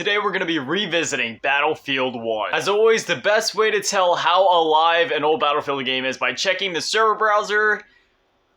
Today we're going to be revisiting Battlefield 1. As always, the best way to tell how alive an old Battlefield game is by checking the server browser.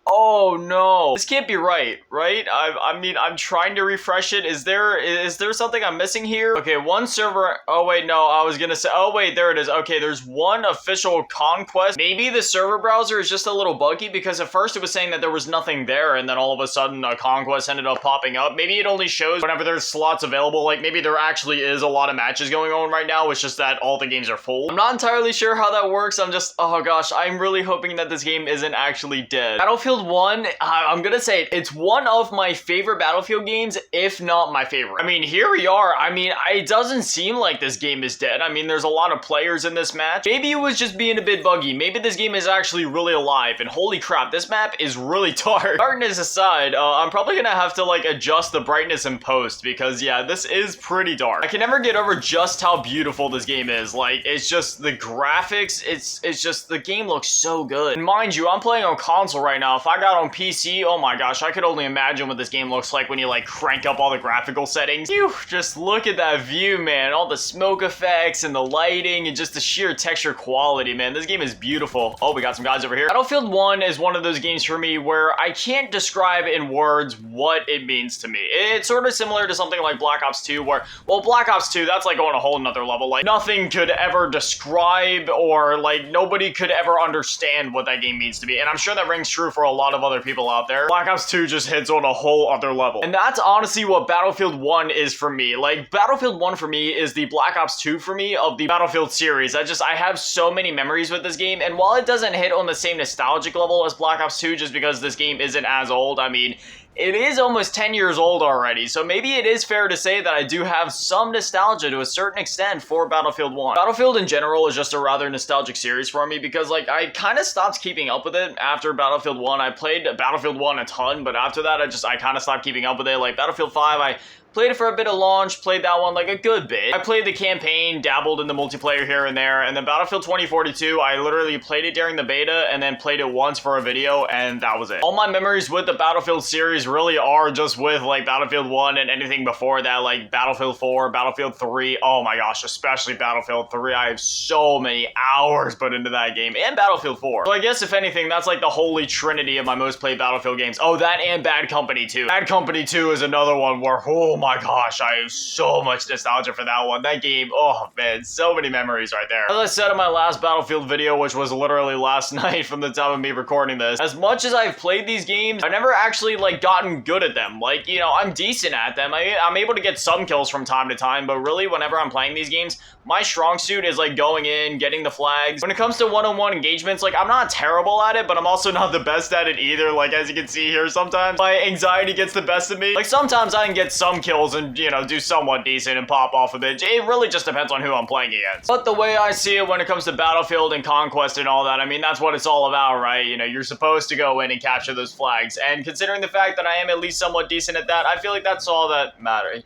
Oh no, this can't be right? I mean, I'm trying to refresh it. Is there something I'm missing here? Okay, one server, oh wait, no, I was gonna say, oh wait, there it is. Okay, there's one official conquest. Maybe the server browser is just a little buggy because at first it was saying that there was nothing there and then all of a sudden a conquest ended up popping up. Maybe it only shows whenever there's slots available, like maybe there actually is a lot of matches going on right now, it's just that all the games are full. I'm not entirely sure how that works. Oh gosh, I'm really hoping that this game isn't actually dead. Battlefield 1, I'm gonna say it's one of my favorite Battlefield games, if not my favorite. I mean, here we are. I mean, it doesn't seem like this game is dead. I mean, there's a lot of players in this match. Maybe it was just being a bit buggy. Maybe this game is actually really alive, and holy crap, this map is really dark. Darkness aside, I'm probably gonna have to like adjust the brightness in post because yeah, this is pretty dark. I can never get over just how beautiful this game is. Like, it's just the graphics, it's just, the game looks so good. And mind you, I'm playing on console right now. If I got on PC, oh my gosh, I could only imagine what this game looks like when you like crank up all the graphical settings. Phew, just look at that view, man. All the smoke effects and the lighting and just the sheer texture quality, man. This game is beautiful. Oh, we got some guys over here. Battlefield 1 is one of those games for me where I can't describe in words what it means to me. It's sort of similar to something like Black Ops 2 where, well, Black Ops 2, that's like on a whole nother level. Like, nothing could ever describe or like nobody could ever understand what that game means to me. And I'm sure that rings true for a lot of other people out there. Black Ops 2 just hits on a whole other level. And that's honestly what Battlefield 1 is for me. Like, Battlefield 1 for me is the Black Ops 2 for me of the Battlefield series. I have so many memories with this game, and while it doesn't hit on the same nostalgic level as Black Ops 2 just because this game isn't as old, I mean, it is almost 10 years old already, so maybe it is fair to say that I do have some nostalgia to a certain extent for Battlefield 1. Battlefield in general is just a rather nostalgic series for me because, like, I kind of stopped keeping up with it after Battlefield 1. I played Battlefield 1 a ton, but after that, I kind of stopped keeping up with it. Like, Battlefield 5, I played it for a bit of launch, played that one like a good bit. I played the campaign, dabbled in the multiplayer here and there, and then Battlefield 2042, I literally played it during the beta and then played it once for a video, and that was it. All my memories with the Battlefield series really are just with like Battlefield 1 and anything before that, like Battlefield 4, Battlefield 3, oh my gosh, especially Battlefield 3. I have so many hours put into that game, and Battlefield 4. So I guess if anything, that's like the holy trinity of my most played Battlefield games. Oh, that and Bad Company 2. Bad Company 2 is another one where, oh my gosh, I have so much nostalgia for that one. That game, oh man, so many memories right there. As I said in my last Battlefield video, which was literally last night from the time of me recording this, as much as I've played these games, I've never actually like gotten good at them. Like, you know, I'm decent at them. I'm able to get some kills from time to time, but really whenever I'm playing these games, my strong suit is like going in, getting the flags. When it comes to one-on-one engagements, like I'm not terrible at it, but I'm also not the best at it either. Like, as you can see here, sometimes my anxiety gets the best of me. Like, sometimes I can get some kills and, you know, do somewhat decent and pop off of it. It really just depends on who I'm playing against. But the way I see it when it comes to Battlefield and Conquest and all that, I mean, that's what it's all about, right? You know, you're supposed to go in and capture those flags. And considering the fact that I am at least somewhat decent at that, I feel like that's all that matters.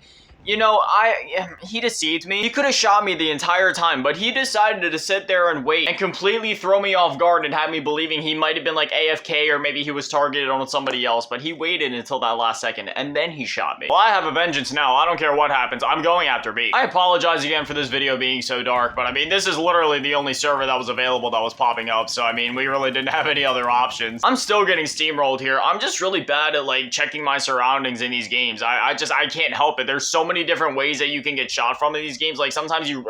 You know, he deceived me. He could have shot me the entire time, but he decided to sit there and wait and completely throw me off guard and have me believing he might have been like AFK or maybe he was targeted on somebody else, but he waited until that last second and then he shot me. Well, I have a vengeance now. I don't care what happens. I'm going after B. I apologize again for this video being so dark, but I mean, this is literally the only server that was available that was popping up, so I mean, we really didn't have any other options. I'm still getting steamrolled here. I'm just really bad at like checking my surroundings in these games. I can't help it. There's so many different ways that you can get shot from in these games. Like, sometimes you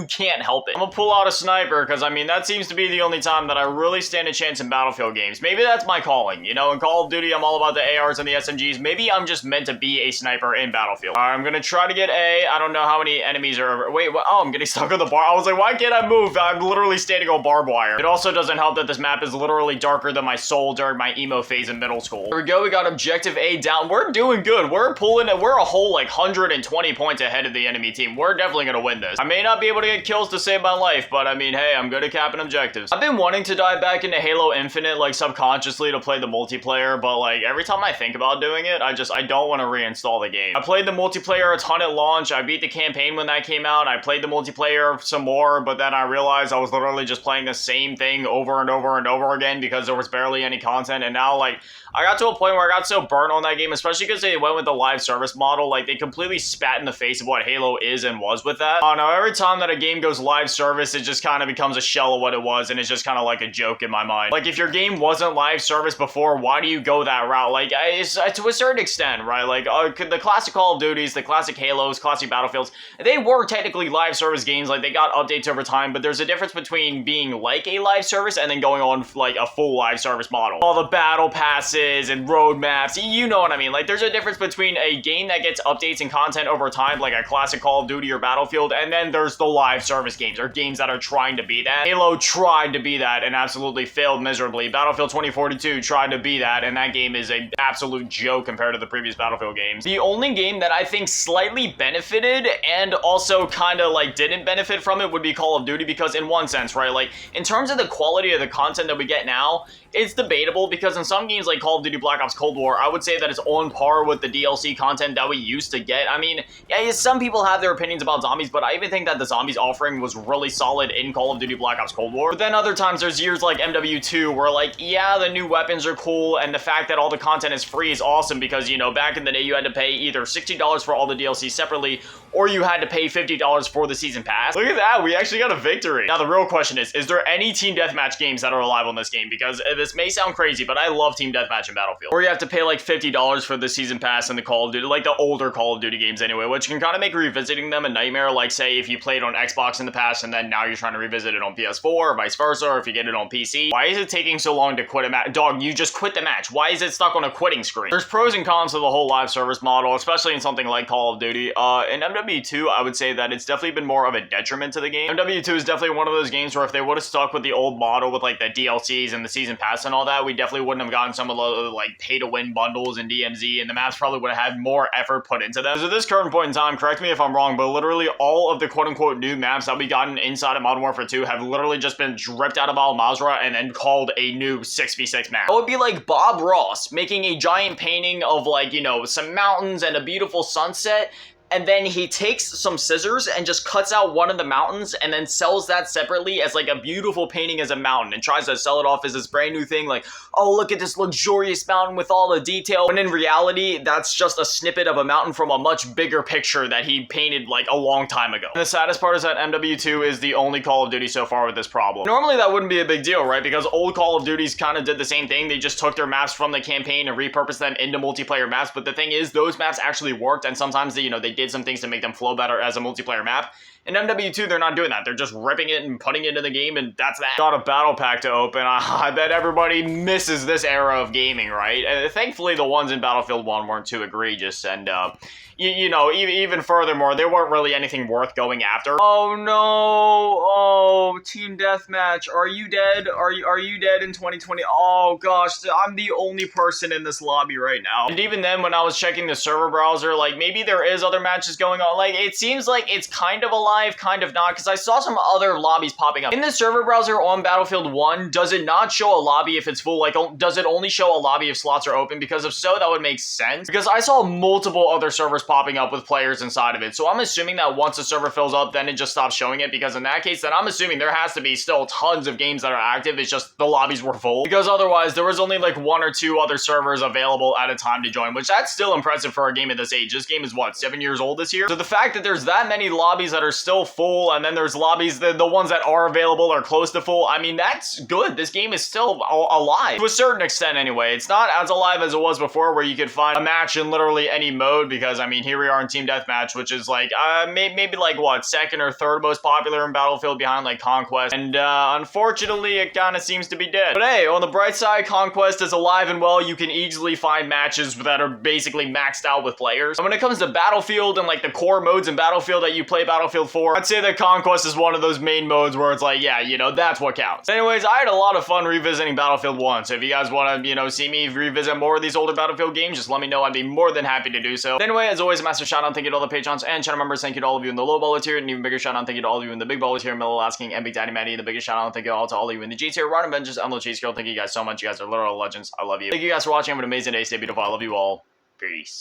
can't help it. I'm gonna pull out a sniper because I mean that seems to be the only time that I really stand a chance in Battlefield games. Maybe that's my calling, you know. In Call of Duty, I'm all about the ARs and the SMGs. Maybe I'm just meant to be a sniper in Battlefield. I'm gonna try to get A. I don't know how many enemies are over. Wait, what? Oh, I'm getting stuck on the bar. I was like, why can't I move? I'm literally standing on barbed wire. It also doesn't help that this map is literally darker than my soul during my emo phase in middle school. Here we go. We got objective A down. We're doing good. We're pulling it. We're a whole like 120 points ahead of the enemy team. We're definitely gonna win this. I may not be able to get kills to save my life, but I mean, hey, I'm good at capping objectives. I've been wanting to dive back into Halo Infinite, like subconsciously to play the multiplayer, but like every time I think about doing it, I don't want to reinstall the game. I played the multiplayer a ton at launch. I beat the campaign when that came out. I played the multiplayer some more, but then I realized I was literally just playing the same thing over and over and over again because there was barely any content, and now like I got to a point where I got so burnt on that game, especially because they went with the live service model. Like, they completely spat in the face of what Halo is and was with that. I don't know, every time that a game goes live service, it just kind of becomes a shell of what it was, and it's just kind of like a joke in my mind. Like, if your game wasn't live service before, why do you go that route? Like, it's, to a certain extent, right? Like, the classic Call of Duties, the classic Halos, classic Battlefields, they were technically live service games. Like, they got updates over time, but there's a difference between being like a live service and then going on, like, a full live service model. All the battle passes and roadmaps, you know what I mean? Like, there's a difference between a game that gets updates and content over time, like a classic Call of Duty or Battlefield, and then there's the live service games, or games that are trying to be that. Halo tried to be that and absolutely failed miserably. Battlefield 2042 tried to be that, and that game is an absolute joke compared to the previous Battlefield games. The only game that I think slightly benefited and also kind of like didn't benefit from it would be Call of Duty, because in one sense, right, like in terms of the quality of the content that we get now, it's debatable, because in some games like Call of Duty Black Ops Cold War, I would say that it's on par with the DLC content that we used to get. I mean, yeah, some people have their opinions about zombies, but I even think that the zombies offering was really solid in Call of Duty Black Ops Cold War. But then other times there's years like MW2 where, like, yeah, the new weapons are cool, and the fact that all the content is free is awesome, because, you know, back in the day you had to pay either $60 for all the DLC separately, or you had to pay $50 for the season pass. Look at that, we actually got a victory. Now the real question is there any team deathmatch games that are alive on this game? Because this may sound crazy, but I love team deathmatch in Battlefield. Or you have to pay like $50 for the season pass in the Call of Duty, like the older Call of Duty games anyway, which can kind of make revisiting them a nightmare. Like, say if you played on Xbox in the past and then now you're trying to revisit it on PS4 or vice versa, or if you get it on PC. Why is it taking so long to quit a match? Dog, you just quit the match. Why is it stuck on a quitting screen? There's pros and cons to the whole live service model, especially in something like Call of Duty. In MW2, I would say that it's definitely been more of a detriment to the game. MW2 is definitely one of those games where if they would have stuck with the old model with like the DLCs and the season pass and all that, we definitely wouldn't have gotten some of the like pay-to-win bundles in DMZ, and the maps probably would have had more effort put into them. So at this current point in time, correct me if I'm wrong, but literally all of the quote-unquote new maps that we gotten inside of Modern Warfare 2 have literally just been ripped out of Al-Mazrah and then called a new 6v6 map. It would be like Bob Ross making a giant painting of, like, you know, some mountains and a beautiful sunset, and then he takes some scissors and just cuts out one of the mountains and then sells that separately as like a beautiful painting as a mountain, and tries to sell it off as this brand new thing, like, oh, look at this luxurious mountain with all the detail, when in reality that's just a snippet of a mountain from a much bigger picture that he painted like a long time ago. And the saddest part is that MW2 is the only Call of Duty so far with this problem. Normally that wouldn't be a big deal, right, because old Call of Duties kind of did the same thing. They just took their maps from the campaign and repurposed them into multiplayer maps, but the thing is, those maps actually worked, and sometimes they, you know, they did some things to make them flow better as a multiplayer map. In MW2, they're not doing that. They're just ripping it and putting it in the game, and that's that. Got a battle pack to open. I bet everybody misses this era of gaming, right? Thankfully, the ones in Battlefield 1 weren't too egregious, and, you know, even furthermore, they weren't really anything worth going after. Oh no! Oh, Team Deathmatch, are you dead? Are you dead in 2020? Oh gosh, I'm the only person in this lobby right now. And even then, when I was checking the server browser, like, maybe there is other matches going on. Like, it seems like it's kind of alive, kind of not, because I saw some other lobbies popping up. In the server browser on Battlefield 1, does it not show a lobby if it's full? Like, does it only show a lobby if slots are open? Because if so, that would make sense. Because I saw multiple other servers popping up with players inside of it. So I'm assuming that once the server fills up, then it just stops showing it, because in that case, then I'm assuming there has to be still tons of games that are active. It's just the lobbies were full. Because otherwise, there was only like 1 or 2 other servers available at a time to join, which that's still impressive for a game at this age. This game is what, 7 years old this year? So the fact that there's that many lobbies that are still full, and then there's lobbies, the ones that are available are close to full, I mean, that's good. This game is still alive. To a certain extent anyway. It's not as alive as it was before, where you could find a match in literally any mode, because I mean, here we are in Team Deathmatch, which is like, maybe like what, 2nd or 3rd most popular in Battlefield behind like Conquest, and unfortunately it kind of seems to be dead. But hey, on the bright side, Conquest is alive and well. You can easily find matches that are basically maxed out with players. And when it comes to Battlefield and like the core modes in Battlefield that you play Battlefield 4, I'd say that Conquest is one of those main modes where it's like, yeah, you know, that's what counts. Anyways, I had a lot of fun revisiting Battlefield 1, so if you guys want to, you know, see me revisit more of these older Battlefield games, just let me know. I'd be more than happy to do so. Anyway, as always, a massive shout out, thank you to all the patrons and channel members. Thank you to all of you in the low baller tier, and even bigger shout out, thank you to all of you in the big baller tier, Miller Asking, and Big Daddy Matty. The biggest shout out, thank you all to all of you in the G tier, Ron and Benches, and Little Cheese Girl. Thank you guys so much. You guys are literal legends. I love you. Thank you guys for watching. Have an amazing day. Stay beautiful. I love you all. Peace.